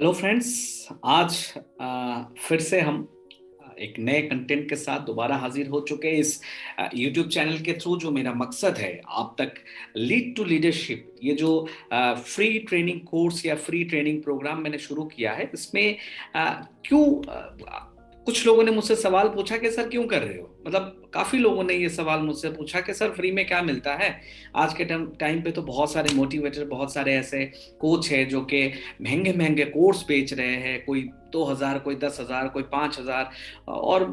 Hello friends. आज फिर से हम एक नए कंटेंट के साथ दोबारा हाजिर हो चुके हैं इस यूट्यूब चैनल के थ्रू। जो मेरा मकसद है आप तक लीड टू लीडरशिप, ये जो फ्री ट्रेनिंग कोर्स या फ्री ट्रेनिंग प्रोग्राम मैंने शुरू किया है, इसमें क्यों कुछ लोगों ने मुझसे सवाल पूछा कि सर क्यों कर रहे हो, मतलब काफी लोगों ने ये सवाल मुझसे पूछा कि सर फ्री में क्या मिलता है। आज के टाइम पे तो बहुत सारे मोटिवेटर, बहुत सारे ऐसे कोच है जो कि महंगे महंगे कोर्स बेच रहे हैं, कोई 2,000, कोई 10,000, कोई 5,000, और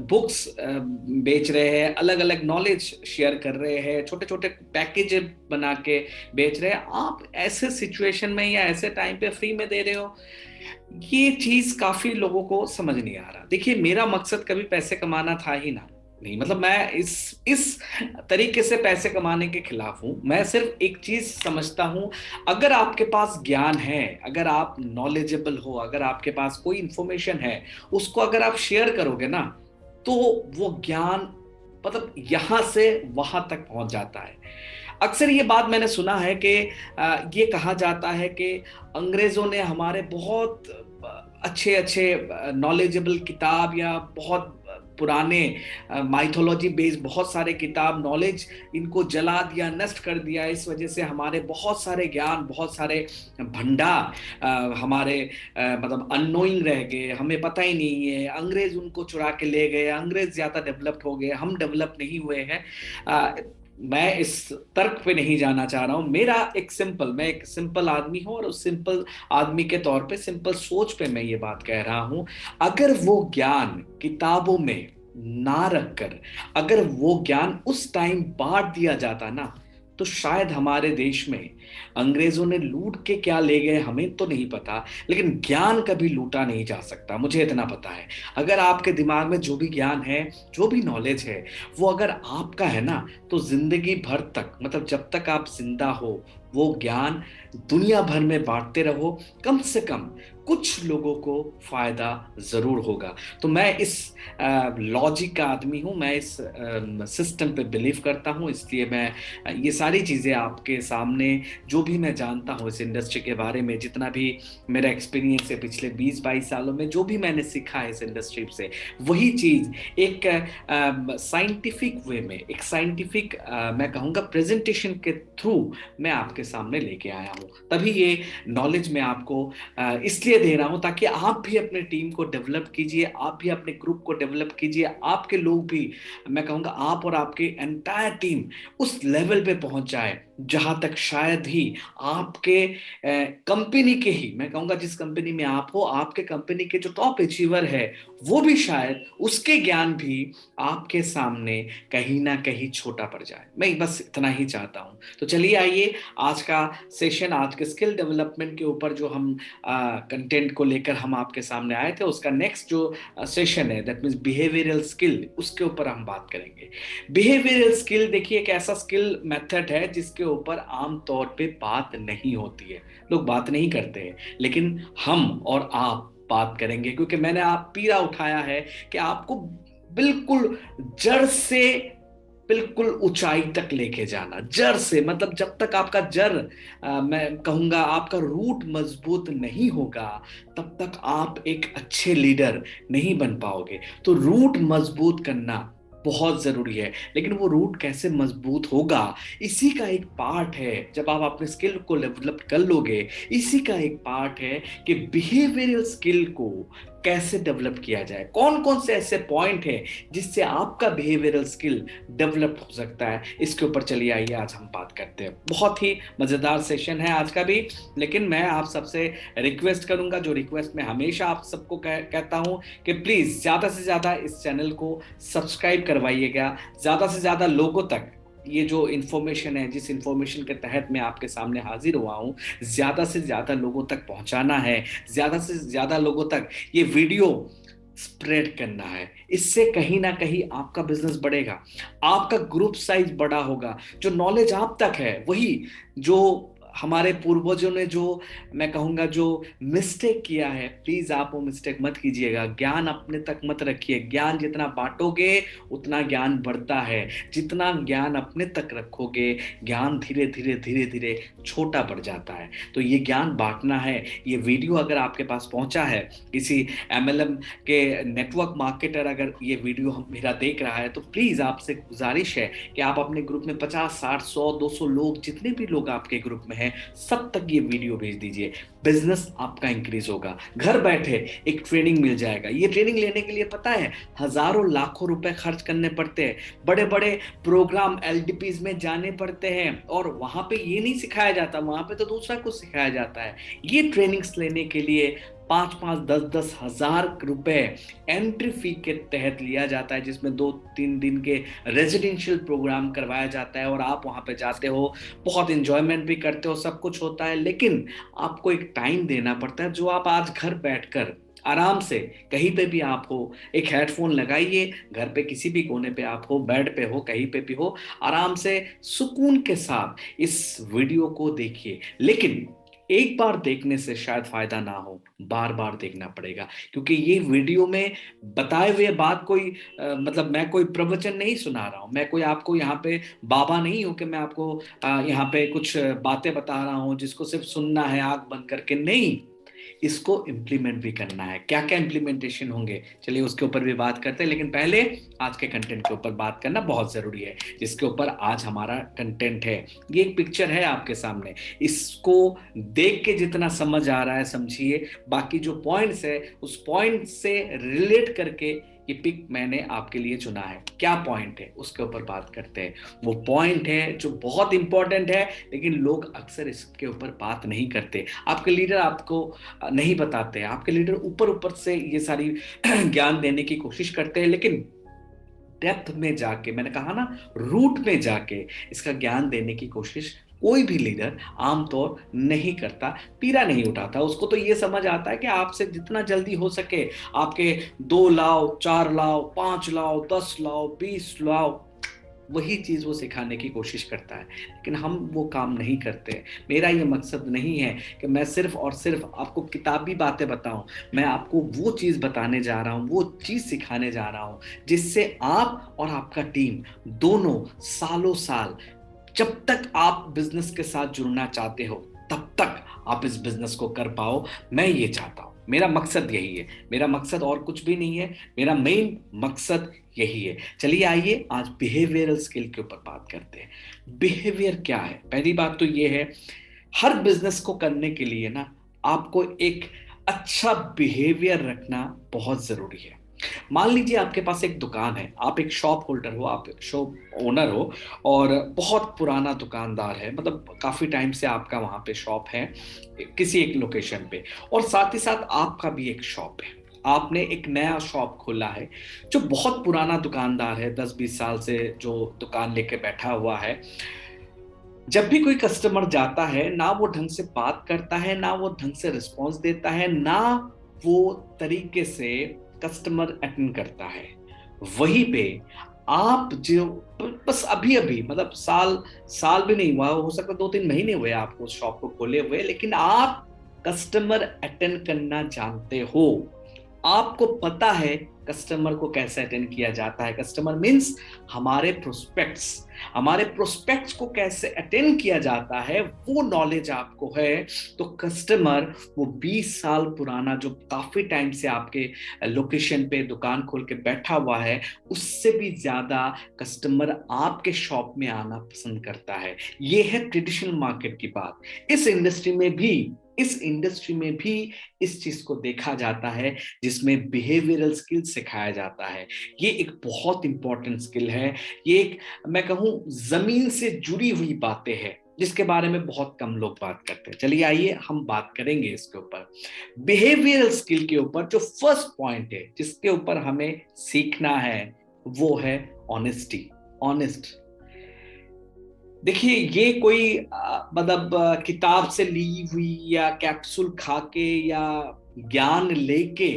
बुक्स बेच रहे हैं, अलग अलग नॉलेज शेयर कर रहे हैं, छोटे छोटे पैकेज बना के बेच रहे हैं। आप ऐसे सिचुएशन में या ऐसे टाइम पे फ्री में दे रहे हो, ये चीज काफी लोगों को समझ नहीं आ रहा। देखिए, मेरा मकसद कभी पैसे कमाना था ही ना, नहीं, मतलब मैं इस तरीके से पैसे कमाने के खिलाफ हूं। मैं सिर्फ एक चीज समझता हूं, अगर आपके पास ज्ञान है, अगर आप नॉलेजेबल हो, अगर आपके पास कोई इंफॉर्मेशन है, उसको अगर आप शेयर करोगे ना, तो वो ज्ञान मतलब यहां से वहां तक पहुंच जाता है। अक्सर ये बात मैंने सुना है कि ये कहा जाता है कि अंग्रेजों ने हमारे बहुत अच्छे अच्छे नॉलेजेबल किताब या बहुत पुराने माइथोलॉजी बेस्ड बहुत सारे किताब, नॉलेज, इनको जला दिया, नष्ट कर दिया। इस वजह से हमारे बहुत सारे ज्ञान, बहुत सारे भंडार हमारे मतलब अननोइंग रह गए, हमें पता ही नहीं है। अंग्रेज उनको चुरा के ले गए, अंग्रेज ज्यादा डेवलप्ड हो गए, हम डेवलप नहीं हुए हैं। मैं इस तर्क पे नहीं जाना चाह रहा हूं। मैं एक सिंपल आदमी हूं, और उस सिंपल आदमी के तौर पे, सिंपल सोच पे मैं ये बात कह रहा हूं। अगर वो ज्ञान किताबों में ना रखकर, अगर वो ज्ञान उस टाइम बांट दिया जाता ना, तो शायद हमारे देश में अंग्रेजों ने लूट के क्या ले गए हमें तो नहीं पता, लेकिन ज्ञान कभी लूटा नहीं जा सकता, मुझे इतना पता है। अगर आपके दिमाग में जो भी ज्ञान है, जो भी नॉलेज है, वो अगर आपका है ना, तो जिंदगी भर तक, मतलब जब तक आप जिंदा हो, वो ज्ञान दुनिया भर में बांटते रहो, कम से कम कुछ लोगों को फायदा जरूर होगा। तो मैं इस लॉजिक का आदमी हूं, मैं इस सिस्टम पे बिलीव करता हूं, इसलिए मैं ये सारी चीजें आपके सामने, जो भी मैं जानता हूं इस इंडस्ट्री के बारे में, जितना भी मेरा एक्सपीरियंस है पिछले 20-22 सालों में, जो भी मैंने सीखा है इस इंडस्ट्री से, वही चीज एक साइंटिफिक वे में, एक साइंटिफिक मैं कहूँगा प्रेजेंटेशन के थ्रू मैं आपके सामने लेके आया हूँ। तभी ये नॉलेज मैं आपको इसलिए दे रहा हूँ ताकि आप भी अपने टीम को डेवलप कीजिए, आप भी अपने ग्रुप को डेवलप कीजिए, आपके लोग भी, मैं कहूँगा आप और आपके एंटायर टीम उस लेवल पे पहुंच जाए जहां तक शायद ही आपके कंपनी के ही, मैं कहूंगा जिस कंपनी में आप हो, आपके कंपनी के जो टॉप अचीवर है, वो भी शायद उसके ज्ञान भी आपके सामने कहीं ना कहीं छोटा पड़ जाए। मैं बस इतना ही चाहता हूं। तो चलिए आइए, आज का सेशन, आज के स्किल डेवलपमेंट के ऊपर जो हम कंटेंट को लेकर हम आपके सामने आए थे, उसका नेक्स्ट जो सेशन है, दैट मीन्स बिहेवियरल स्किल, उसके ऊपर हम बात करेंगे। बिहेवियरल स्किल, देखिए, एक ऐसा स्किल मेथड है जिसके ऊपर आमतौर पे बात नहीं होती है, लोग बात नहीं करते हैं, लेकिन हम और आप बात करेंगे, क्योंकि मैंने आप पीरा उठाया है कि आपको बिल्कुल जड़ से बिल्कुल ऊंचाई तक लेके जाना। जड़ से मतलब जब तक आपका जड़, मैं कहूंगा आपका रूट मजबूत नहीं होगा, तब तक आप एक अच्छे लीडर नहीं बन पाओगे। तो रूट मजबूत करना बहुत जरूरी है, लेकिन वो रूट कैसे मजबूत होगा, इसी का एक पार्ट है। जब आप अपने स्किल को डेवलप कर लोगे, इसी का एक पार्ट है कि बिहेवियरल स्किल को कैसे डेवलप किया जाए, कौन कौन से ऐसे पॉइंट है जिससे आपका बिहेवियरल स्किल डेवलप हो सकता है। इसके ऊपर चलिए आइए आज हम बात करते हैं। बहुत ही मजेदार सेशन है आज का भी, लेकिन मैं आप सबसे रिक्वेस्ट करूंगा, जो रिक्वेस्ट मैं हमेशा आप सबको कहता हूं, कि प्लीज ज्यादा से ज्यादा इस चैनल को सब्सक्राइब करवाइएगा, ज्यादा से ज्यादा लोगों तक ये जो इंफॉर्मेशन है, जिस इंफॉर्मेशन के तहत मैं आपके सामने हाजिर हुआ हूं, ज्यादा से ज्यादा लोगों तक पहुंचाना है, ज्यादा से ज्यादा लोगों तक ये वीडियो स्प्रेड करना है। इससे कहीं ना कहीं आपका बिजनेस बढ़ेगा, आपका ग्रुप साइज बड़ा होगा, जो नॉलेज आप तक है वही जो हमारे पूर्वजों ने जो, मैं कहूंगा, जो मिस्टेक किया है, प्लीज आप वो मिस्टेक मत कीजिएगा। ज्ञान अपने तक मत रखिए। ज्ञान जितना बांटोगे उतना ज्ञान बढ़ता है। जितना ज्ञान अपने तक रखोगे, ज्ञान धीरे धीरे धीरे धीरे छोटा बढ़ जाता है। तो ये ज्ञान बांटना है। ये वीडियो अगर आपके पास पहुंचा है, किसी एमएलएम के नेटवर्क मार्केटर अगर ये वीडियो मेरा देख रहा है, तो प्लीज आपसे गुजारिश है कि आप अपने ग्रुप में 50, 60, 100, 200 लोग, जितने भी लोग आपके ग्रुप में हैं, सब तक ये वीडियो भेज दीजिए। बिजनेस आपका इंक्रीज होगा। घर बैठे एक ट्रेनिंग मिल जाएगा। ये ट्रेनिंग लेने के लिए पता है हजारों लाखों रुपए खर्च करने पड़ते हैं। बड़े बड़े प्रोग्राम एलडीपीज में जाने पड़ते हैं, और वहां पे ये नहीं सिखाया जाता, वहां पे तो दूसरा कुछ सिखाया जाता है। ये ट्रेनिंग्स लेने के लिए 5-5, 10-10 हजार रुपए एंट्री फी के तहत लिया जाता है, जिसमें 2-3 दिन के रेजिडेंशियल प्रोग्राम करवाया जाता है, और आप वहां पे जाते हो, बहुत इंजॉयमेंट भी करते हो, सब कुछ होता है। लेकिन आपको एक टाइम देना पड़ता है, जो आप आज घर बैठकर आराम से कहीं पे भी आप हो, एक हेडफोन लगाइए, घर पे किसी भी कोने पे आप हो, बेड पे हो, कहीं पे भी हो, आराम से सुकून के साथ इस वीडियो को देखिए। लेकिन एक बार देखने से शायद फायदा ना हो, बार बार देखना पड़ेगा, क्योंकि ये वीडियो में बताए हुए बात कोई मतलब मैं कोई प्रवचन नहीं सुना रहा हूं, मैं कोई आपको यहाँ पे बाबा नहीं हूं कि मैं आपको यहाँ पे कुछ बातें बता रहा हूं जिसको सिर्फ सुनना है आंख बंद करके। नहीं, इसको इम्प्लीमेंट भी करना है। क्या क्या इम्प्लीमेंटेशन होंगे, चलिए उसके ऊपर भी बात करते हैं। लेकिन पहले आज के कंटेंट के ऊपर बात करना बहुत जरूरी है, जिसके ऊपर आज हमारा कंटेंट है। ये एक पिक्चर है आपके सामने, इसको देख के जितना समझ आ रहा है समझिए, बाकी जो पॉइंट्स है उस पॉइंट से रिलेट करके ये पिक मैंने आपके लिए चुना है। क्या पॉइंट है उसके ऊपर बात करते हैं। वो पॉइंट है जो बहुत इंपॉर्टेंट है, लेकिन लोग अक्सर इसके ऊपर बात नहीं करते। आपके लीडर आपको नहीं बताते, आपके लीडर ऊपर ऊपर से ये सारी ज्ञान देने की कोशिश करते हैं, लेकिन डेप्थ में जाके, मैंने कहा ना, रूट में जाके इसका ज्ञान देने की कोशिश कोई भी लीडर आमतौर नहीं करता, पीरा नहीं उठाता। उसको तो ये समझ आता है कि आपसे जितना जल्दी हो सके आपके 2 लाओ, 4 लाओ, 5 लाओ, 10 लाओ, 20 लाओ, वही चीज वो सिखाने की कोशिश करता है। लेकिन हम वो काम नहीं करते। मेरा ये मकसद नहीं है कि मैं सिर्फ और सिर्फ आपको किताबी बातें बताऊं। मैं आपको वो चीज बताने जा रहा हूं, वो चीज सिखाने जा रहा हूं, जिससे आप और आपका टीम दोनों सालों साल, जब तक आप बिजनेस के साथ जुड़ना चाहते हो, तब तक आप इस बिजनेस को कर पाओ। मैं ये चाहता हूं, मेरा मकसद यही है। मेरा मकसद और कुछ भी नहीं है, मेरा मेन मकसद यही है। चलिए आइए आज बिहेवियरल स्किल के ऊपर बात करते हैं। बिहेवियर क्या है? पहली बात तो ये है, हर बिजनेस को करने के लिए ना आपको एक अच्छा बिहेवियर रखना बहुत जरूरी है। मान लीजिए आपके पास एक दुकान है, आप एक शॉप होल्डर हो, आप एक शॉप ओनर हो, और बहुत पुराना दुकानदार है, मतलब काफी टाइम से आपका वहां पे शॉप है किसी एक लोकेशन पे, और साथ ही साथ आपका भी एक शॉप है। आपने एक नया शॉप खोला है। जो बहुत पुराना दुकानदार है, 10-20 साल से जो दुकान लेके बैठा हुआ है, जब भी कोई कस्टमर जाता है ना वो ढंग से बात करता है, ना वो ढंग से रिस्पॉन्स देता है, ना वो तरीके से कस्टमर अटेंड करता है। वहीं पे आप जो बस अभी अभी, मतलब साल साल भी नहीं हुआ, हो सकता 2-3 महीने हुए आपको उस शॉप को खोले हुए, लेकिन आप कस्टमर अटेंड करना जानते हो। आपको पता है कस्टमर को कैसे अटेंड किया जाता है। कस्टमर मींस हमारे प्रोस्पेक्ट्स, हमारे प्रोस्पेक्ट्स को कैसे अटेंड किया जाता है, वो नॉलेज आपको है। तो कस्टमर, वो 20 साल पुराना जो काफी टाइम से आपके लोकेशन पे दुकान खोल के बैठा हुआ है, उससे भी ज्यादा कस्टमर आपके शॉप में आना पसंद करता है। ये है ट्रेडिशनल मार्केट की बात। इस इंडस्ट्री में भी इस चीज को देखा जाता है, जिसमें बिहेवियरल स्किल सिखाया जाता है। ये एक बहुत इंपॉर्टेंट स्किल है। ये एक, मैं कहूं, जमीन से जुड़ी हुई बातें हैं, जिसके बारे में बहुत कम लोग बात करते हैं। चलिए आइए हम बात करेंगे इसके ऊपर, बिहेवियरल स्किल के ऊपर। जो फर्स्ट पॉइंट है जिसके ऊपर हमें सीखना है, वो है ऑनेस्टी। ऑनेस्ट। देखिए, ये कोई मतलब किताब से ली हुई या कैप्सूल खा के या ज्ञान लेके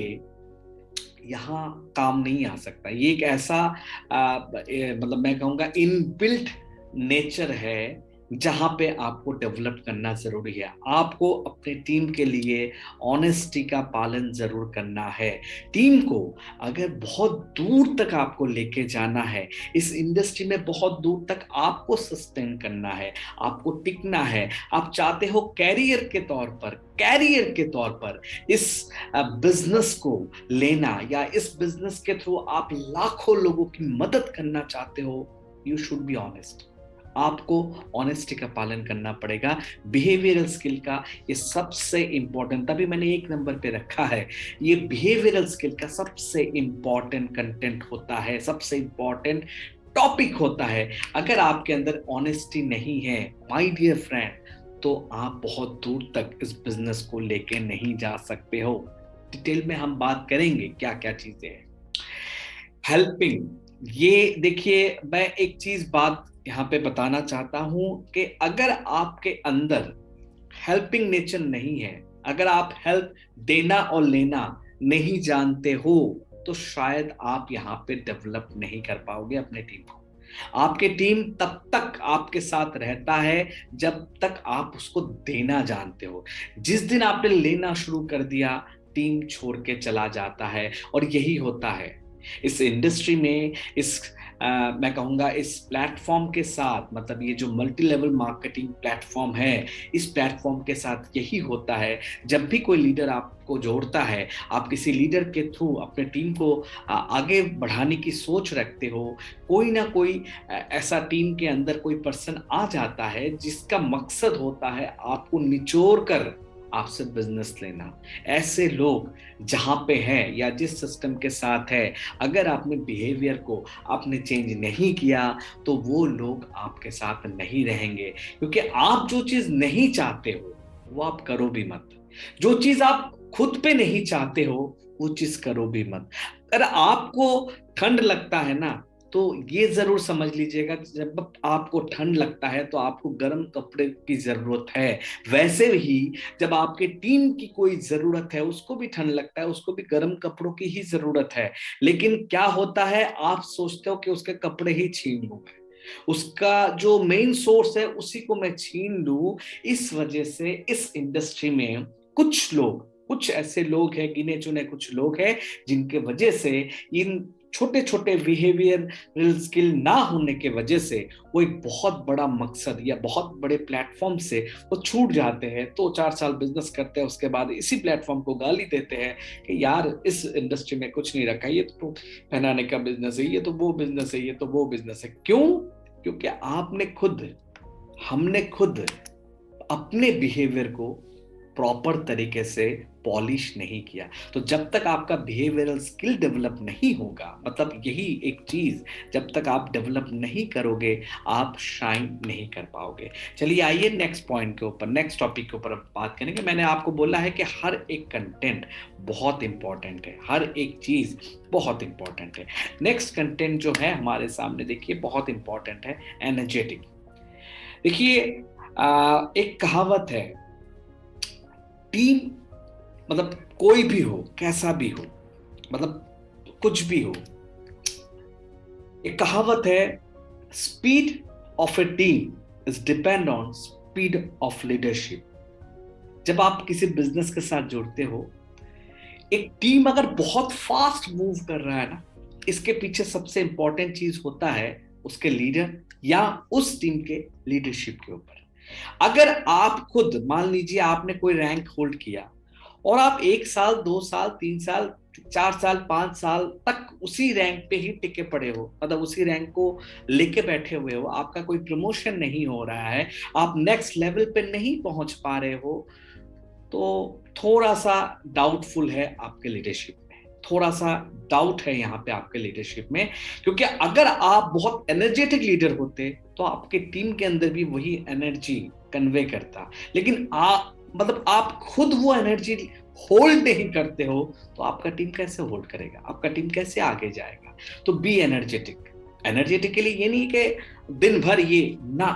यहाँ काम नहीं आ सकता। ये एक ऐसा मतलब मैं कहूँगा इनबिल्ट नेचर है जहां पे आपको डेवलप करना जरूरी है। आपको अपने टीम के लिए ऑनेस्टी का पालन जरूर करना है। टीम को अगर बहुत दूर तक आपको लेके जाना है, इस इंडस्ट्री में बहुत दूर तक आपको सस्टेन करना है, आपको टिकना है, आप चाहते हो कैरियर के तौर पर इस बिजनेस को लेना, या इस बिजनेस के थ्रू आप लाखों लोगों की मदद करना चाहते हो, यू शुड बी ऑनेस्ट। आपको ऑनेस्टी का पालन करना पड़ेगा। बिहेवियरल स्किल का ये सबसे इंपॉर्टेंट, तभी मैंने एक नंबर पे रखा है। ये बिहेवियरल स्किल का सबसे इंपॉर्टेंट कंटेंट होता है, सबसे इंपॉर्टेंट टॉपिक होता है। अगर आपके अंदर ऑनेस्टी नहीं है माय डियर फ्रेंड, तो आप बहुत दूर तक इस बिजनेस को लेके नहीं जा सकते हो। डिटेल में हम बात करेंगे क्या क्या चीजें हैं। हेल्पिंग, ये देखिए, मैं एक चीज बात यहाँ पे बताना चाहता हूं कि अगर आपके अंदर हेल्पिंग नेचर नहीं है, अगर आप हेल्प देना और लेना नहीं जानते हो, तो शायद आप यहाँ पे डेवलप नहीं कर पाओगे अपने टीम को। आपके टीम तब तक आपके साथ रहता है जब तक आप उसको देना जानते हो। जिस दिन आपने लेना शुरू कर दिया, टीम छोड़ के चला जाता है। और यही होता है इस इंडस्ट्री में, इस मैं कहूंगा इस प्लेटफॉर्म के साथ, मतलब ये जो मल्टी लेवल मार्केटिंग प्लेटफॉर्म है, इस प्लेटफॉर्म के साथ यही होता है। जब भी कोई लीडर आपको जोड़ता है, आप किसी लीडर के थ्रू अपने टीम को आगे बढ़ाने की सोच रखते हो, कोई ना कोई ऐसा टीम के अंदर कोई पर्सन आ जाता है जिसका मकसद होता है आपको निचोड़ कर आपसे बिजनेस लेना। ऐसे लोग जहां पे हैं या जिस सिस्टम के साथ है, अगर आपने बिहेवियर को आपने चेंज नहीं किया, तो वो लोग आपके साथ नहीं रहेंगे। क्योंकि आप जो चीज नहीं चाहते हो वो आप करो भी मत। जो चीज आप खुद पे नहीं चाहते हो वो चीज करो भी मत। अगर आपको ठंड लगता है ना, तो ये जरूर समझ लीजिएगा, जब आपको ठंड लगता है तो आपको गर्म कपड़े की जरूरत है। वैसे ही जब आपके टीम की कोई जरूरत है, उसको भी ठंड लगता है, उसको भी गर्म कपड़ों की ही जरूरत है। लेकिन क्या होता है, आप सोचते हो कि उसके कपड़े ही छीन लूं, उसका जो मेन सोर्स है उसी को मैं छीन लूं। इस वजह से इस इंडस्ट्री में कुछ ऐसे लोग हैं, गिने चुने कुछ लोग हैं, जिनके वजह से इन छोटे छोटे बिहेवियर स्किल ना होने के वजह से वो एक बहुत बड़ा मकसद या बहुत बड़े प्लेटफॉर्म से वो छूट जाते हैं। तो 4 साल बिजनेस करते हैं, उसके बाद इसी प्लेटफॉर्म को गाली देते हैं कि यार इस इंडस्ट्री में कुछ नहीं रखा, ये तो पहनाने का बिजनेस है, ये तो वो बिजनेस है, ये तो वो बिजनेस है। क्यों? क्योंकि हमने खुद अपने बिहेवियर को प्रॉपर तरीके से पॉलिश नहीं किया। तो जब तक आपका बिहेवियरल स्किल डेवलप नहीं होगा, मतलब यही एक चीज, जब तक आप डेवलप नहीं करोगे, आप शाइन नहीं कर पाओगे। चलिए आइए नेक्स्ट पॉइंट के ऊपर, नेक्स्ट टॉपिक के ऊपर बात करेंगे। मैंने आपको बोला है कि हर एक कंटेंट बहुत इंपॉर्टेंट है, हर एक चीज बहुत इंपॉर्टेंट है। नेक्स्ट कंटेंट जो है हमारे सामने, देखिए बहुत इंपॉर्टेंट है, एनर्जेटिक। देखिए एक कहावत है, टीम मतलब कोई भी हो, कैसा भी हो, मतलब कुछ भी हो, एक कहावत है, speed of A team is depend on speed of leadership. जब आप किसी बिजनेस के साथ जुड़ते हो, एक टीम अगर बहुत फास्ट मूव कर रहा है ना, इसके पीछे सबसे इंपॉर्टेंट चीज होता है उसके लीडर या उस टीम के लीडरशिप के ऊपर। अगर आप खुद मान लीजिए आपने कोई रैंक होल्ड किया और आप 1 साल 2 साल 3 साल 4 साल 5 साल तक उसी रैंक पे ही टिके पड़े हो, मतलब उसी रैंक को लेके बैठे हुए हो, आपका कोई प्रमोशन नहीं हो रहा है, आप नेक्स्ट लेवल पे नहीं पहुंच पा रहे हो, तो थोड़ा सा डाउटफुल है आपके लीडरशिप में, थोड़ा सा डाउट है यहाँ पे आपके लीडरशिप में। क्योंकि अगर आप बहुत एनर्जेटिक लीडर होते तो आपके टीम के अंदर भी वही एनर्जी कन्वे करता। लेकिन मतलब आप खुद वो एनर्जी होल्ड नहीं करते हो, तो आपका टीम कैसे होल्ड करेगा, आपका टीम कैसे आगे जाएगा? तो बी एनर्जेटिक। एनर्जेटिक के लिए ये नहीं कि दिन भर ये ना,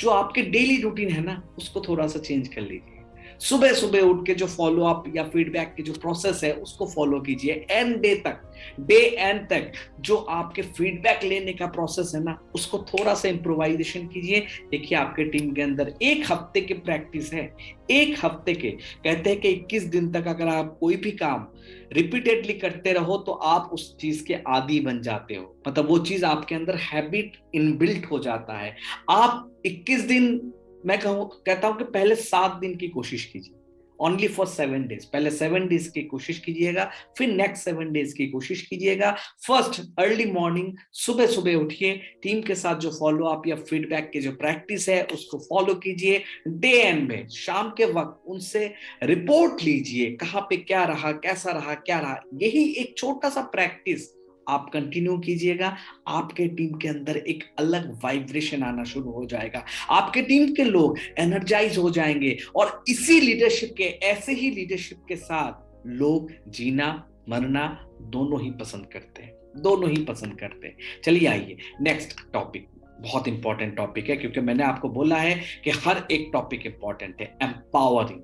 जो आपके डेली रूटीन है ना उसको थोड़ा सा चेंज कर लीजिए। सुबह सुबह उठ के जो फॉलो अप या फीडबैक की जो प्रोसेस है उसको फॉलो कीजिए। एंड डे तक, डे एंड तक जो आपके फीडबैक लेने का प्रोसेस है ना, उसको थोड़ा सा इम्प्रोवाइजेशन कीजिए। देखिए आपके टीम के अंदर 1 हफ्ते की प्रैक्टिस है, 1 हफ्ते के, कहते हैं कि 21 दिन तक अगर आप कोई भी काम रिपीटेडली करते रहो तो आप उस चीज के आदी बन जाते हो, मतलब वो चीज आपके अंदर हैबिट इनबिल्ट हो जाता है। आप 21 दिन, मैं कहता हूं कि पहले 7 दिन की कोशिश कीजिए, ओनली फॉर 7 डेज। पहले 7 डेज की कोशिश कीजिएगा, फिर नेक्स्ट 7 डेज की कोशिश कीजिएगा। फर्स्ट अर्ली मॉर्निंग, सुबह सुबह उठिए, टीम के साथ जो फॉलो अप या फीडबैक की जो प्रैक्टिस है उसको फॉलो कीजिए। डे एंड में शाम के वक्त उनसे रिपोर्ट लीजिए, कहाँ पे क्या रहा, कैसा रहा, क्या रहा। यही एक छोटा सा प्रैक्टिस आप कंटिन्यू कीजिएगा, आपके टीम के अंदर एक अलग वाइब्रेशन आना शुरू हो जाएगा, आपके टीम के लोग एनर्जाइज हो जाएंगे। और इसी लीडरशिप के, ऐसे ही लीडरशिप के साथ लोग जीना मरना दोनों ही पसंद करते हैं, दोनों ही पसंद करते हैं। चलिए आइए नेक्स्ट टॉपिक, बहुत इंपॉर्टेंट टॉपिक है, क्योंकि मैंने आपको बोला है कि हर एक टॉपिक इंपॉर्टेंट है। एम्पावरिंग।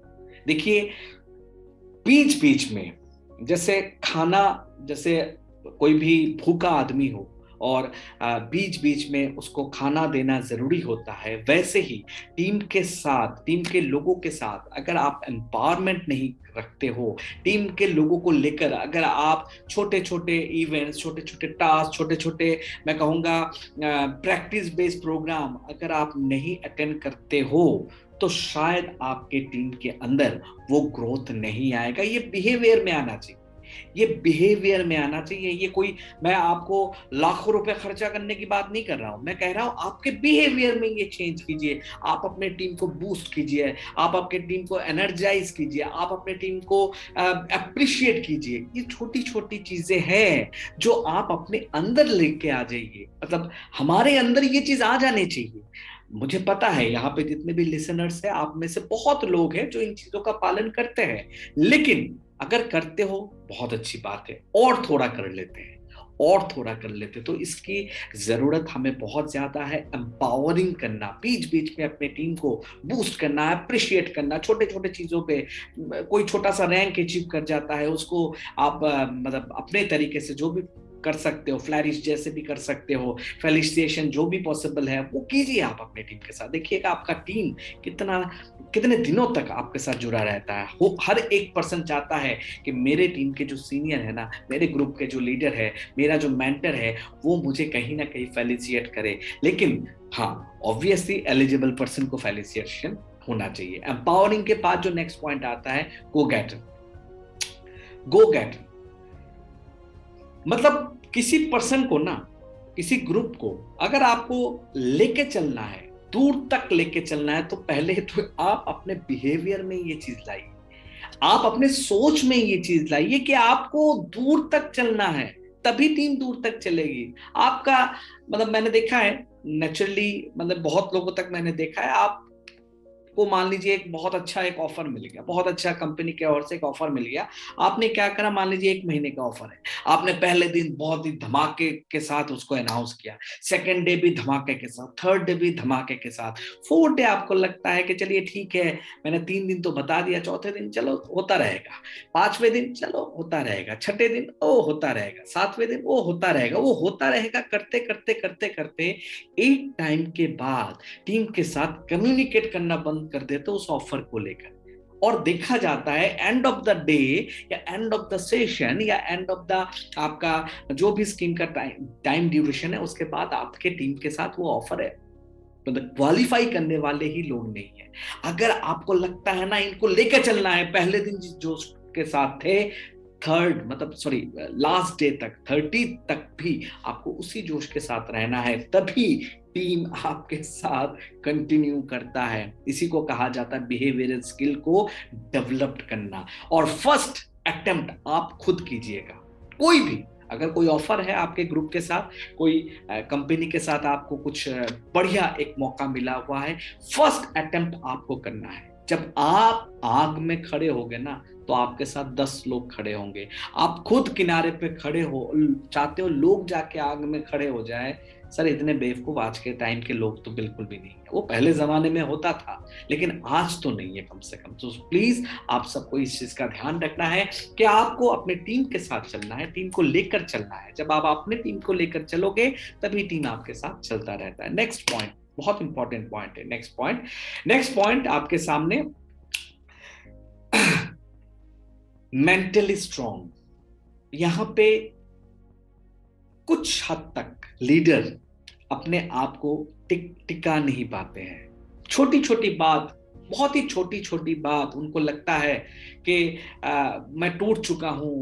देखिए बीच बीच में, जैसे खाना, जैसे कोई भी भूखा आदमी हो और बीच बीच में उसको खाना देना जरूरी होता है, वैसे ही टीम के साथ, टीम के लोगों के साथ अगर आप एम्पावरमेंट नहीं रखते हो, टीम के लोगों को लेकर अगर आप छोटे छोटे इवेंट्स, छोटे छोटे टास्क, छोटे छोटे, मैं कहूँगा प्रैक्टिस बेस्ड प्रोग्राम अगर आप नहीं अटेंड करते हो, तो शायद आपके टीम के अंदर वो ग्रोथ नहीं आएगा। ये बिहेवियर में आना चाहिए, ये बिहेवियर में आना चाहिए। ये कोई, मैं आपको लाखों रुपए खर्चा करने की बात नहीं कर रहा हूं, मैं कह रहा हूं आपके बिहेवियर में ये चेंज कीजिए। आप अपने टीम को बूस्ट कीजिए, आप अपने टीम को एनर्जाइज कीजिए, आप अपने टीम को अप्रिशिएट कीजिए। ये छोटी छोटी चीजें हैं जो आप अपने अंदर लेके आ जाइए, मतलब हमारे अंदर ये चीज आ जानी चाहिए। मुझे पता है यहाँ पे जितने भी लिसनर्स हैं, आप में से बहुत लोग हैं जो इन चीजों का पालन करते हैं, लेकिन अगर करते हो बहुत अच्छी बात है, और थोड़ा कर लेते हैं, और थोड़ा कर लेते, तो इसकी जरूरत हमें बहुत ज्यादा है। एम्पावरिंग करना, बीच बीच में अपने टीम को बूस्ट करना, अप्रिशिएट करना, छोटे छोटे चीजों पे, कोई छोटा सा रैंक अचीव कर जाता है उसको आप मतलब अपने तरीके से जो भी कर सकते हो, फ्लैरिश जैसे भी कर सकते हो, फेलिसिटेशन जो भी पॉसिबल है वो कीजिए आप अपने टीम के साथ। देखिएगा आपका टीम कितना, कितने दिनों तक आपके साथ जुड़ा रहता है। वो हर एक पर्सन चाहता है कि मेरे टीम के जो सीनियर है ना, मेरे ग्रुप के जो लीडर है, मेरा जो मेंटर है, वो मुझे कहीं ना कहीं फेलिसिएट करे। लेकिन हाँ, ऑब्वियसली एलिजिबल पर्सन को फेलिसिएशन होना चाहिए। एम्पावरिंग के बाद जो नेक्स्ट पॉइंट आता है, गो गेटर। गो गेटर मतलब किसी पर्सन को ना, किसी ग्रुप को अगर आपको लेके चलना है, दूर तक लेके चलना है, तो पहले तो आप अपने बिहेवियर में ये चीज लाइए, आप अपने सोच में ये चीज लाइए कि आपको दूर तक चलना है, तभी टीम दूर तक चलेगी। आपका मतलब मैंने देखा है नेचुरली, मतलब बहुत लोगों तक मैंने देखा है, आप को मान लीजिए एक बहुत अच्छा एक ऑफर मिल गया, बहुत अच्छा कंपनी के ओर से एक ऑफर मिल गया। आपने क्या करा, मान लीजिए 1 महीने का ऑफर है, आपने पहले दिन बहुत ही धमाके के साथ उसको अनाउंस किया, सेकंड डे भी धमाके के साथ, थर्ड डे भी धमाके के साथ, फोर्थ डे आपको लगता है कि चलिए ठीक है, मैंने 3 दिन तो बता दिया, चौथे दिन चलो होता रहेगा, 5वें दिन चलो होता रहेगा, छठे दिन ओ होता रहेगा, 7वें दिन वो होता रहेगा, वो होता रहेगा, करते करते करते करते एक टाइम के बाद टीम के साथ कम्युनिकेट करना बंद कर देते उस ऑफर को लेकर। और देखा जाता है एंड ऑफ द डे या एंड ऑफ द सेशन या एंड ऑफ द आपका जो भी स्कीम का टाइम ड्यूरेशन है, उसके बाद आपके टीम के साथ वो ऑफर है मतलब क्वालिफाई करने वाले ही लोग नहीं है। अगर आपको लगता है ना इनको लेकर चलना है, पहले दिन जिस जोश के साथ थे, थर्ड मतलब सॉरी लास्ट डे तक, 30 तक भी आपको उसी जोश के साथ रहना है, तभी टीम आपके साथ कंटिन्यू करता है। इसी को कहा जाता है बिहेवियरल स्किल को डेवलप करना। और फर्स्ट अटेम्प्ट आप खुद कीजिएगा। कोई भी अगर कोई ऑफर है आपके ग्रुप के साथ, कोई कंपनी के साथ आपको कुछ बढ़िया एक मौका मिला हुआ है, फर्स्ट अटेम्प्ट आपको करना है। जब आप आग में खड़े होगे ना, तो आपके साथ 10 लोग खड़े होंगे। आप खुद किनारे पे खड़े हो, चाहते हो लोग जाके आग में खड़े हो जाए, सर इतने बेवकूफ आज के टाइम के लोग तो बिल्कुल भी नहीं है। वो पहले जमाने में होता था, लेकिन आज तो नहीं है कम से कम। तो प्लीज आप सबको इस चीज का ध्यान रखना है कि आपको अपने टीम के साथ चलना है, टीम को लेकर चलना है। जब आप अपने टीम को लेकर चलोगे तभी टीम आपके साथ चलता रहता है। नेक्स्ट पॉइंट बहुत इंपॉर्टेंट पॉइंट है। नेक्स्ट पॉइंट आपके सामने, मेंटली स्ट्रांग। यहां पे कुछ हद तक लीडर अपने आप को टिका नहीं पाते हैं। छोटी छोटी बात, बहुत ही छोटी छोटी बात उनको लगता है कि मैं टूट चुका हूं।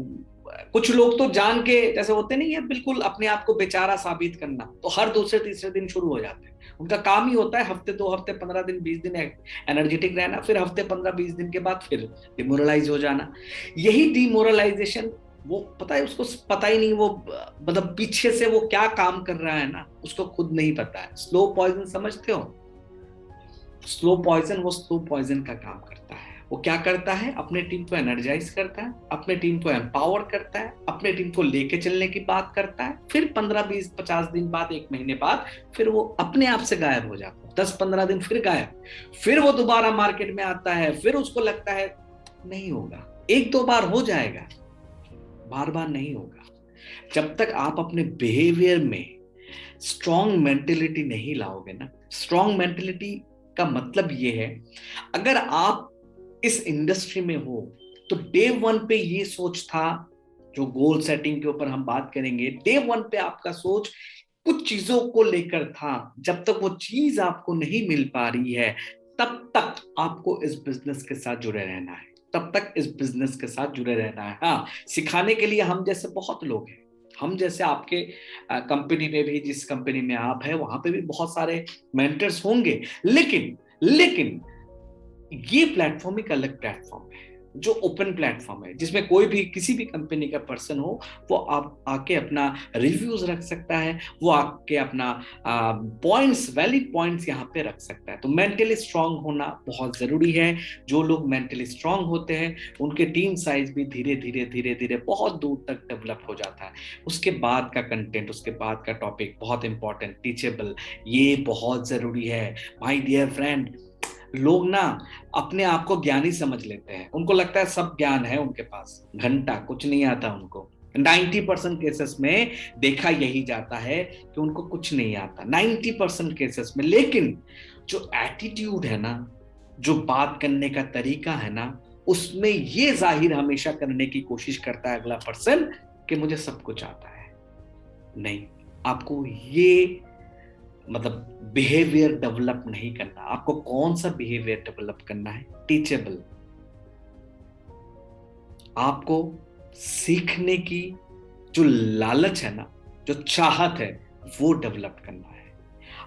कुछ लोग तो जान के, जैसे होते नहीं है, बिल्कुल अपने आप को बेचारा साबित करना, तो हर दूसरे तीसरे दिन शुरू हो जाते हैं। उनका काम ही होता है हफ्ते 2 हफ्ते 15 दिन 20 दिन एनर्जेटिक रहना, फिर हफ्ते 15-20 दिन के बाद फिर डिमोरलाइज हो जाना। यही डिमोरलाइजेशन, वो पता है उसको, पता ही नहीं वो मतलब पीछे से वो क्या काम कर रहा है ना, उसको खुद नहीं पता है। स्लो पॉइजन समझते हो? स्लो पॉइजन, वो स्लो पॉइजन का काम करता है। वो क्या करता है? अपने टीम को एनर्जाइज करता है, अपने टीम को एम्पावर करता है, अपने टीम को लेके चलने की बात करता है। फिर 15-20-50 दिन बाद, 1 महीने बाद, फिर वो अपने आप से गायब हो जाता है। 10-15 दिन फिर गायब, फिर वो दोबारा मार्केट में आता है। फिर उसको लगता है नहीं होगा, 1-2 बार हो जाएगा, बार बार नहीं होगा। जब तक आप अपने बिहेवियर में स्ट्रॉन्ग मेंटेलिटी नहीं लाओगे ना, स्ट्रॉन्ग मेंटेलिटी का मतलब ये है, अगर आप इस इंडस्ट्री में हो तो डे वन पे ये सोच था, जो गोल सेटिंग के ऊपर हम बात करेंगे, डे वन पे आपका सोच कुछ चीजों को लेकर था। जब तक वो चीज आपको नहीं मिल पा रही है, तब तक आपको इस बिजनेस के साथ जुड़े रहना है, तब तक इस बिजनेस के साथ जुड़े रहना है। हाँ, सिखाने के लिए हम जैसे बहुत लोग हैं। हम जैसे आपके कंपनी में भी, जिस कंपनी में आप है वहां पे भी बहुत सारे मेंटर्स होंगे, लेकिन ये प्लेटफॉर्म एक अलग प्लेटफॉर्म है, जो ओपन प्लेटफॉर्म है, जिसमें कोई भी किसी भी कंपनी का पर्सन हो, वो आप आके अपना रिव्यूज रख सकता है, वो आके अपना पॉइंट्स, वैलिड पॉइंट्स यहाँ पे रख सकता है। तो मेंटली स्ट्रांग होना बहुत जरूरी है। जो लोग मेंटली स्ट्रांग होते हैं उनके टीम साइज भी धीरे धीरे धीरे धीरे बहुत दूर तक डेवलप हो जाता है। उसके बाद का कंटेंट, उसके बाद का टॉपिक बहुत इंपॉर्टेंट, टीचेबल, ये बहुत जरूरी है। माय डियर फ्रेंड, लोग ना अपने आप को ज्ञानी समझ लेते हैं, उनको लगता है सब ज्ञान है उनके पास, घंटा कुछ नहीं आता उनको। 90% केसेस में देखा यही जाता है कि उनको कुछ नहीं आता, 90% केसेस में। लेकिन जो एटीट्यूड है ना, जो बात करने का तरीका है ना, उसमें ये जाहिर हमेशा करने की कोशिश करता है अगला पर्सन कि मुझे सब कुछ आता है। नहीं, आपको ये मतलब बिहेवियर डेवलप नहीं करना। आपको कौन सा बिहेवियर डेवलप करना है? टीचेबल। आपको सीखने की जो लालच है ना, जो चाहत है, वो डेवलप करना है।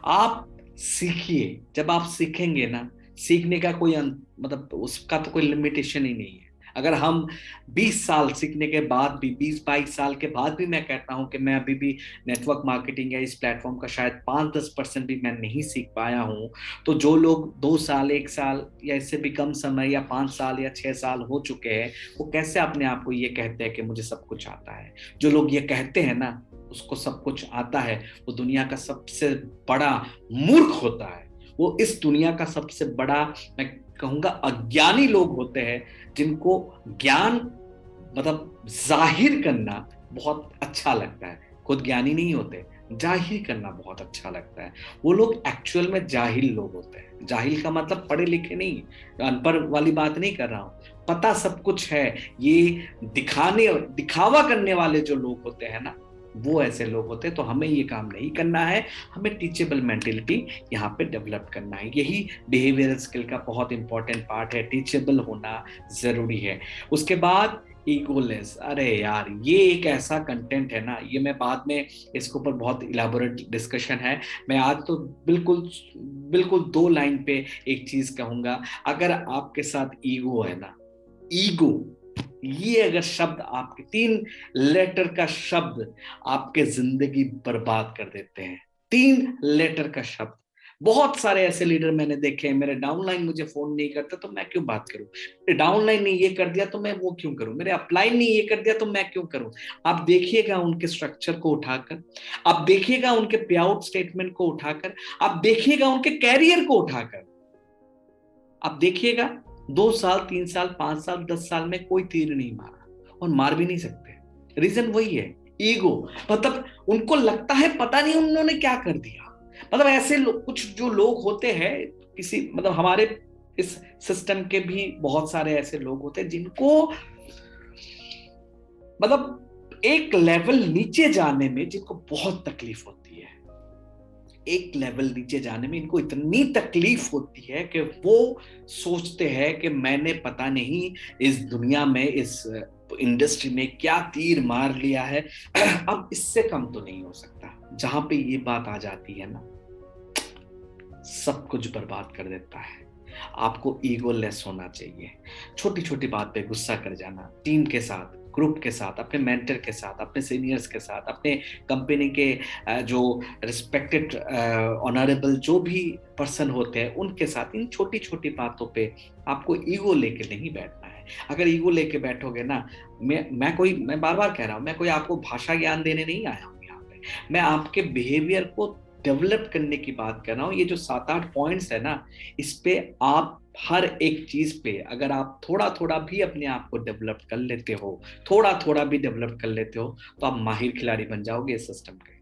आप सीखिए। जब आप सीखेंगे ना, सीखने का कोई मतलब उसका तो कोई लिमिटेशन ही नहीं है। अगर हम 20 साल सीखने के बाद भी, 20-22 साल के बाद भी मैं कहता हूं कि मैं अभी भी नेटवर्क मार्केटिंग या इस प्लेटफॉर्म का शायद 5-10% भी मैं नहीं सीख पाया हूं, तो जो लोग 2 साल, 1 साल या इससे भी कम समय, या 5 साल या 6 साल हो चुके हैं, वो कैसे अपने आप को ये कहते हैं कि मुझे सब कुछ आता है? जो लोग ये कहते हैं ना उसको सब कुछ आता है, वो दुनिया का सबसे बड़ा मूर्ख होता है। वो इस दुनिया का सबसे बड़ा, मैं कहूंगा, अज्ञानी लोग होते हैं, जिनको ज्ञान मतलब जाहिर करना बहुत अच्छा लगता है। खुद ज्ञानी नहीं होते, जाहिर करना बहुत अच्छा लगता है। वो लोग एक्चुअल में जाहिल लोग होते हैं। जाहिल का मतलब पढ़े लिखे नहीं, अनपढ़ वाली बात नहीं कर रहा हूं, पता सब कुछ है। ये दिखावा करने वाले जो लोग होते हैं ना, वो ऐसे लोग होते हैं। तो हमें ये काम नहीं करना है, हमें टीचेबल मेंटेलिटी यहाँ पे डेवलप करना है। यही बिहेवियरल स्किल का बहुत इंपॉर्टेंट पार्ट है, टीचेबल होना जरूरी है। उसके बाद ईगोलेस। अरे यार, ये एक ऐसा कंटेंट है ना, ये मैं बाद में इसके ऊपर बहुत इलाबोरेट डिस्कशन है। मैं आज तो बिल्कुल बिल्कुल 2 लाइन पे एक चीज कहूंगा। अगर आपके साथ ईगो है ना, ईगो, ये अगर शब्द, आपके 3 लेटर का शब्द आपके जिंदगी बर्बाद कर देते हैं। 3 लेटर का शब्द, बहुत सारे ऐसे लीडर मैंने देखे हैं, मेरे डाउनलाइन मुझे फोन नहीं करता तो मैं क्यों बात करूं, मेरे डाउनलाइन ने ये कर दिया तो मैं वो क्यों करूं, मेरे अपलाइन ने ये कर दिया तो मैं क्यों करूं। आप देखिएगा उनके स्ट्रक्चर को उठाकर, आप देखिएगा उनके पे आउट स्टेटमेंट को उठाकर, आप देखिएगा उनके कैरियर को उठाकर, आप देखिएगा 2 साल 3 साल 5 साल 10 साल में कोई तीर नहीं मारा और मार भी नहीं सकते। रीजन वही है, ईगो। मतलब उनको लगता है पता नहीं उन्होंने क्या कर दिया। मतलब ऐसे कुछ जो लोग होते हैं, किसी मतलब हमारे इस सिस्टम के भी बहुत सारे ऐसे लोग होते हैं जिनको मतलब एक लेवल नीचे जाने में जिनको बहुत तकलीफ होती है, एक लेवल नीचे जाने में इनको इतनी तकलीफ होती है कि वो सोचते हैं कि मैंने पता नहीं इस दुनिया में, इस इंडस्ट्री में क्या तीर मार लिया है, अब इससे कम तो नहीं हो सकता। जहां पे ये बात आ जाती है ना, सब कुछ बर्बाद कर देता है। आपको ईगो लेस होना चाहिए। छोटी छोटी बात पे गुस्सा कर जाना, टीम के साथ, ग्रुप के साथ, अपने मेंटर के साथ, अपने सीनियर्स के साथ, अपने कंपनी के जो रिस्पेक्टेड ऑनरेबल जो भी पर्सन होते हैं उनके साथ, इन छोटी छोटी बातों पे आपको ईगो लेके नहीं बैठना है। अगर ईगो लेके बैठोगे ना, मैं बार बार कह रहा हूं, मैं कोई आपको भाषा ज्ञान देने नहीं आया हूं यहाँ पे, मैं आपके बिहेवियर को डेवलप करने की बात कर रहा हूं। ये जो 7-8 पॉइंट्स है ना, इस पे आप हर एक चीज पे अगर आप थोड़ा थोड़ा भी अपने आप को डेवलप कर लेते हो, थोड़ा थोड़ा भी डेवलप कर लेते हो, तो आप माहिर खिलाड़ी बन जाओगे इस सिस्टम के।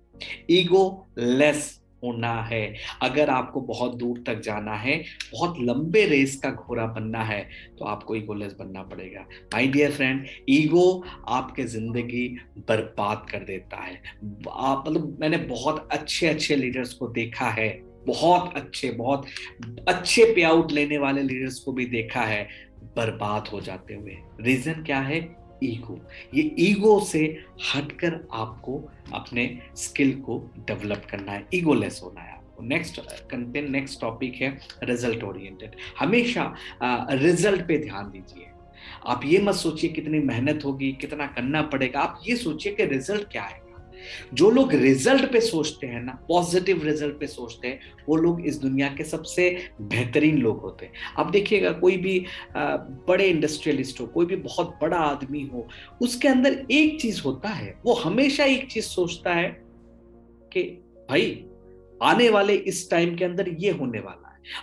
ईगो लेस होना है। अगर आपको बहुत दूर तक जाना है, बहुत लंबे रेस का घोड़ा बनना है, तो आपको ईगोलेस बनना पड़ेगा। माय डियर फ्रेंड, ईगो आपके जिंदगी बर्बाद कर देता है। आप मतलब मैंने बहुत अच्छे अच्छे लीडर्स को देखा है, बहुत अच्छे पे आउट लेने वाले लीडर्स को भी देखा है बर्बाद हो जाते हुए। रीजन क्या है? ईगो। ये ईगो से हटकर आपको अपने स्किल को डेवलप करना है, ईगोलेस होना है आपको। नेक्स्ट टॉपिक है रिजल्ट ओरिएंटेड। हमेशा रिजल्ट पे ध्यान दीजिए। आप ये मत सोचिए कितनी मेहनत होगी, कितना करना पड़ेगा, आप ये सोचिए कि रिजल्ट क्या आएगा। जो लोग रिजल्ट पे सोचते हैं ना, पॉजिटिव रिजल्ट पे सोचते हैं, वो लोग इस दुनिया के सबसे बेहतरीन लोग होते हैं। आप देखिएगा कोई भी बड़े इंडस्ट्रियलिस्ट हो, कोई भी बहुत बड़ा आदमी हो, उसके अंदर एक चीज होता है, वो हमेशा एक चीज सोचता है कि भाई आने वाले इस टाइम के अंदर ये होने वाला है,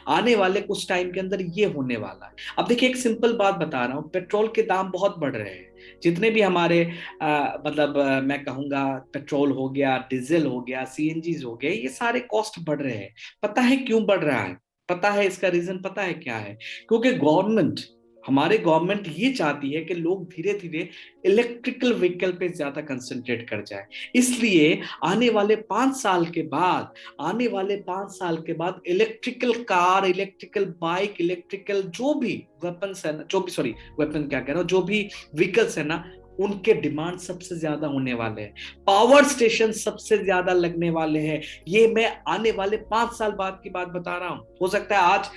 आने वाले कुछ टाइम के अंदर ये होने वाला है। अब देखिए एक सिंपल बात बता रहा हूं, पेट्रोल के दाम बहुत बढ़ रहे हैं। जितने भी हमारे मैं कहूंगा पेट्रोल हो गया, डीजल हो गया, सीएनजी हो गए, ये सारे कॉस्ट बढ़ रहे हैं। पता है क्यों बढ़ रहा है? पता है इसका रीजन पता है क्या है? क्योंकि हमारे गवर्नमेंट ये चाहती है कि लोग धीरे धीरे इलेक्ट्रिकल व्हीकल पे ज्यादा कंसंट्रेट कर जाए। इसलिए आने वाले 5 साल के बाद electrical car, electrical bike, electrical जो भी वेपन्स है ना, वेपन क्या कह रहा हूं, जो भी व्हीकल्स है ना, उनके डिमांड सबसे ज्यादा होने वाले हैं। पावर स्टेशन सबसे ज्यादा लगने वाले हैं। ये मैं आने वाले 5 साल बाद की बात बता रहा हूं। हो सकता है आज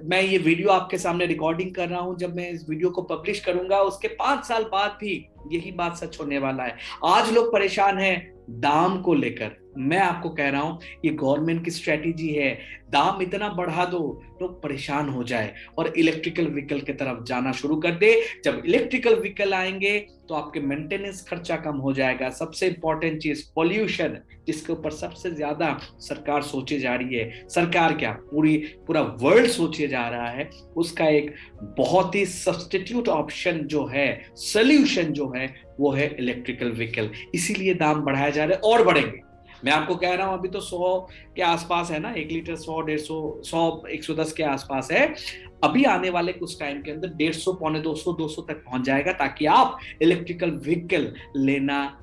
मैं ये वीडियो आपके सामने रिकॉर्डिंग कर रहा हूं, जब मैं इस वीडियो को पब्लिश करूंगा उसके 5 साल बाद भी यही बात सच होने वाला है। आज लोग परेशान हैं दाम को लेकर, मैं आपको कह रहा हूं ये गवर्नमेंट की स्ट्रेटेजी है। दाम इतना बढ़ा दो लोग परेशान हो जाए और इलेक्ट्रिकल व्हीकल की तरफ जाना शुरू कर दे। जब इलेक्ट्रिकल व्हीकल आएंगे तो आपके मेंटेनेंस खर्चा कम हो जाएगा। सबसे इंपॉर्टेंट चीज पॉल्यूशन, जिसके ऊपर सबसे ज्यादा सरकार सोचे जा रही है, सरकार क्या पूरा वर्ल्ड सोचे जा रहा है, उसका एक बहुत ही सब्स्टिट्यूट ऑप्शन जो है, सोल्यूशन जो है, वो है इलेक्ट्रिकल व्हीकल। इसीलिए दाम बढ़ाया जा रहा है और बढ़ेंगे। मैं आपको कह रहा हूं अभी तो 100 के आसपास है ना, 1 लीटर 100, 150, 100, 110 के आसपास है। अभी आने वाले कुछ टाइम के अंदर 150, पौने 200, 200 तक पहुंच जाएगा, ताकि आप इलेक्ट्रिकल व्हीकल लेना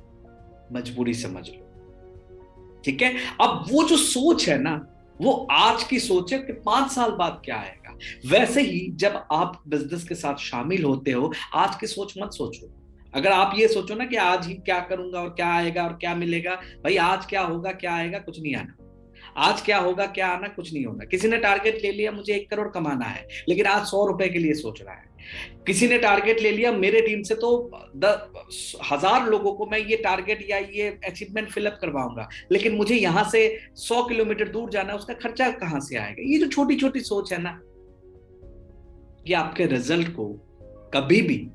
मजबूरी समझ लो। ठीक है? अब वो जो सोच है ना, वो आज की सोच है कि 5 साल बाद क्या आएगा। वैसे ही जब आप बिजनेस के साथ शामिल होते हो, आज की सोच मत सोचो। अगर आप ये सोचो ना कि आज ही क्या करूंगा और क्या आएगा और क्या मिलेगा, भाई आज क्या होगा क्या आएगा कुछ नहीं आना। आज क्या होगा क्या आना कुछ नहीं होना। किसी ने टारगेट ले लिया मुझे 1 करोड़ कमाना है, लेकिन आज 100 रुपए के लिए सोच रहा है। किसी ने टारगेट ले लिया मेरे टीम से तो 1000 लोगों को मैं ये टारगेट या ये अचीवमेंट फिलअप करवाऊंगा, लेकिन मुझे यहां से 100 किलोमीटर दूर जाना है, उसका खर्चा कहां से आएगा? ये जो छोटी छोटी सोच है ना, ये आपके रिजल्ट को कभी भी,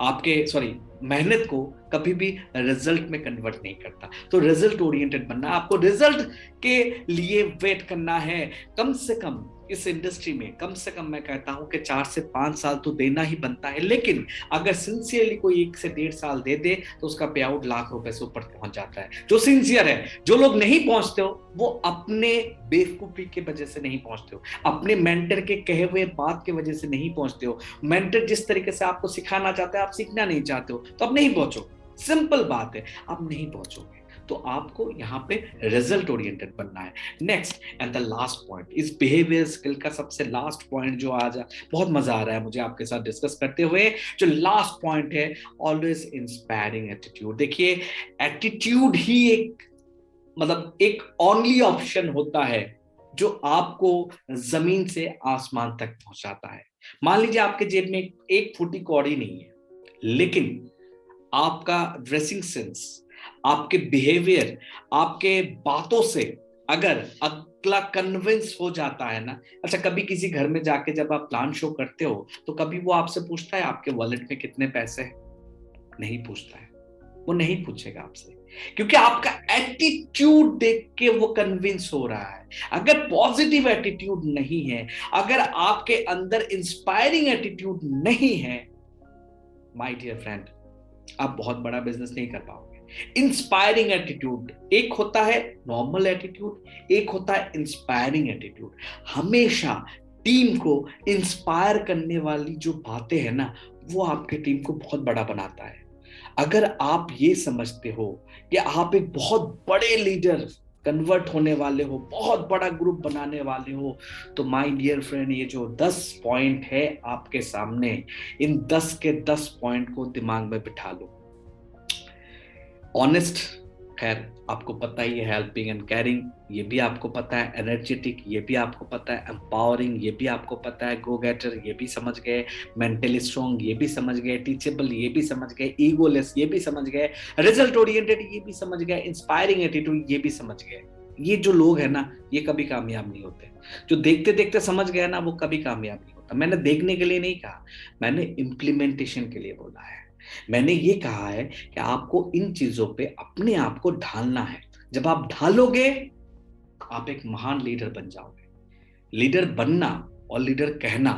आपके सॉरी मेहनत को कभी भी रिजल्ट में कन्वर्ट नहीं करता। तो रिजल्ट ओरिएंटेड बनना, आपको रिजल्ट के लिए वेट करना है। कम से कम इस इंडस्ट्री में कम से कम मैं कहता हूं कि 4 से 5 साल तो देना ही बनता है, लेकिन अगर सिंसियरली कोई 1 से 1.5 साल दे दे तो उसका पे आउट लाख रुपए से ऊपर पहुंच जाता है, जो सिंसियर है। जो लोग नहीं पहुंचते हो वो अपने बेवकूफी की वजह से नहीं पहुंचते हो, अपने मेंटर के कहे हुए बात की वजह से नहीं पहुंचते हो। मेंटर जिस तरीके से आपको सिखाना चाहता है आप सीखना नहीं चाहते हो, तो आप नहीं पहुंचोगे। सिंपल बात है, आप नहीं पहुंचोगे। तो आपको यहां पे रिजल्ट ओरिएंटेड बनना है। Next and the last point, इस बिहेवियर स्किल का सबसे लास्ट पॉइंट जो आज बहुत मजा आ रहा है मुझे आपके साथ डिस्कस करते हुए, जो लास्ट पॉइंट है, ऑलवेज इंस्पायरिंग एटीट्यूड। देखिए, एटीट्यूड ही एक मतलब एक ओनली ऑप्शन होता है जो आपको जमीन से आसमान तक पहुंचाता है। मान लीजिए आपके जेब में एक फुटी कौड़ी नहीं है, लेकिन आपका ड्रेसिंग सेंस, आपके बिहेवियर, आपके बातों से अगर अगला कन्विंस हो जाता है ना। अच्छा, कभी किसी घर में जाके जब आप प्लान शो करते हो तो कभी वो आपसे पूछता है आपके वॉलेट में कितने पैसे हैं? नहीं पूछता है, वो नहीं पूछेगा आपसे, क्योंकि आपका एटीट्यूड देख के वो कन्विंस हो रहा है। अगर पॉजिटिव एटीट्यूड नहीं है, अगर आपके अंदर इंस्पायरिंग एटीट्यूड नहीं है, माय डियर फ्रेंड, आप बहुत बड़ा बिजनेस नहीं कर पाओगे। इंस्पायरिंग एटीट्यूड एक होता है, नॉर्मल एटीट्यूड एक होता है इंस्पायरिंग एटीट्यूड। हमेशा टीम को इंस्पायर करने वाली जो बातें हैं ना, वो आपके टीम को बहुत बड़ा बनाता है। अगर आप ये समझते हो कि आप एक बहुत बड़े लीडर कन्वर्ट होने वाले हो, बहुत बड़ा ग्रुप बनाने वाले हो, तो माय डियर फ्रेंड, ये जो 10 पॉइंट है आपके सामने, इन 10 के 10 पॉइंट को दिमाग में बिठा लो। ऑनेस्ट, खैर आपको पता ही है, हेल्पिंग एंड केयरिंग ये भी आपको पता है, एनर्जेटिक ये भी आपको पता है, एम्पावरिंग ये भी आपको पता है, गो गेटर ये भी समझ गए, मेंटली स्ट्रॉन्ग ये भी समझ गए, टीचेबल ये भी समझ गए, ईगोलेस ये भी समझ गए, रिजल्ट ओरिएंटेड ये भी समझ गए, इंस्पायरिंग एटीट्यूड ये भी समझ गए। ये जो लोग हैं ना, ये कभी कामयाब नहीं होते। जो देखते देखते समझ गया ना, वो कभी कामयाब नहीं होता। मैंने देखने के लिए नहीं कहा, मैंने इम्प्लीमेंटेशन के लिए बोला है। मैंने ये कहा है कि आपको इन चीजों पे अपने आप को ढालना है। जब आप ढालोगे आप एक महान लीडर बन जाओगे। लीडर बनना और लीडर कहना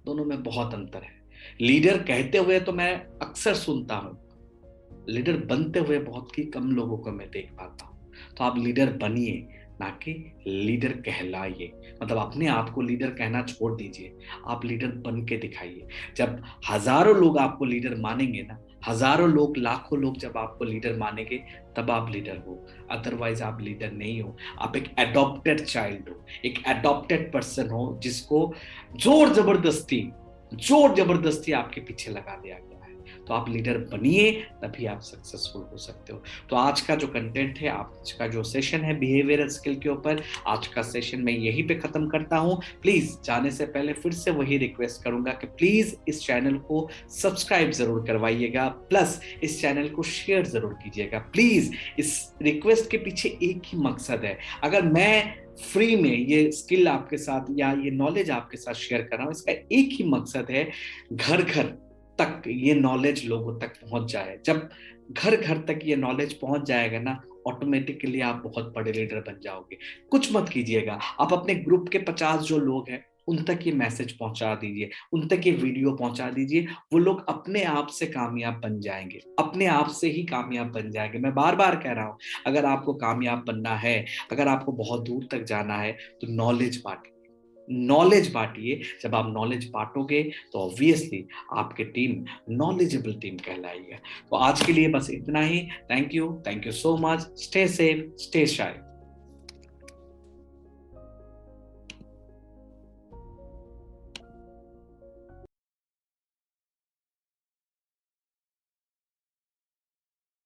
दोनों में बहुत अंतर है। लीडर कहते हुए तो मैं अक्सर सुनता हूं, लीडर बनते हुए बहुत ही कम लोगों को मैं देख पाता हूं। तो आप लीडर बनिए, ना कि लीडर कहलाइए। मतलब अपने आप को लीडर कहना छोड़ दीजिए, आप लीडर बन के दिखाइए। जब हजारों लोग आपको लीडर मानेंगे ना, हजारों लोग, लाखों लोग जब आपको लीडर मानेंगे, तब आप लीडर हो। अदरवाइज आप लीडर नहीं हो। आप एक एडॉप्टेड चाइल्ड हो, एक एडॉप्टेड पर्सन हो, जिसको जोर जबरदस्ती आपके पीछे लगा दिया गया है। तो आप लीडर बनिए, तभी आप सक्सेसफुल हो सकते हो। तो आज का जो कंटेंट है, आज का जो सेशन है बिहेवियरल स्किल के ऊपर, आज का सेशन मैं यहीं पे खत्म करता हूं। प्लीज जाने से पहले फिर से वही रिक्वेस्ट करूंगा कि प्लीज इस चैनल को सब्सक्राइब जरूर करवाइएगा, प्लस इस चैनल को शेयर जरूर कीजिएगा। प्लीज, इस रिक्वेस्ट के पीछे एक ही मकसद है। अगर मैं फ्री में ये स्किल आपके साथ या ये नॉलेज आपके साथ शेयर कर रहा हूं, इसका एक ही मकसद है, घर घर तक ये नॉलेज लोगों तक पहुंच जाए। जब घर घर तक ये नॉलेज पहुंच जाएगा ना, ऑटोमेटिकली आप बहुत बड़े लीडर बन जाओगे। कुछ मत कीजिएगा, आप अपने ग्रुप के 50 जो लोग हैं उन तक ये मैसेज पहुंचा दीजिए, उन तक ये वीडियो पहुंचा दीजिए। वो लोग अपने आप से कामयाब बन जाएंगे, अपने आप से ही कामयाब बन जाएंगे। मैं बार बार कह रहा हूं, अगर आपको कामयाब बनना है, अगर आपको बहुत दूर तक जाना है, तो नॉलेज बांटिए, नॉलेज बांटिए। जब आप नॉलेज बांटोगे तो ऑब्वियसली आपकी टीम नॉलेजेबल टीम कहलाएगी। तो आज के लिए बस इतना ही। Thank you so much. Stay safe, stay शाइल।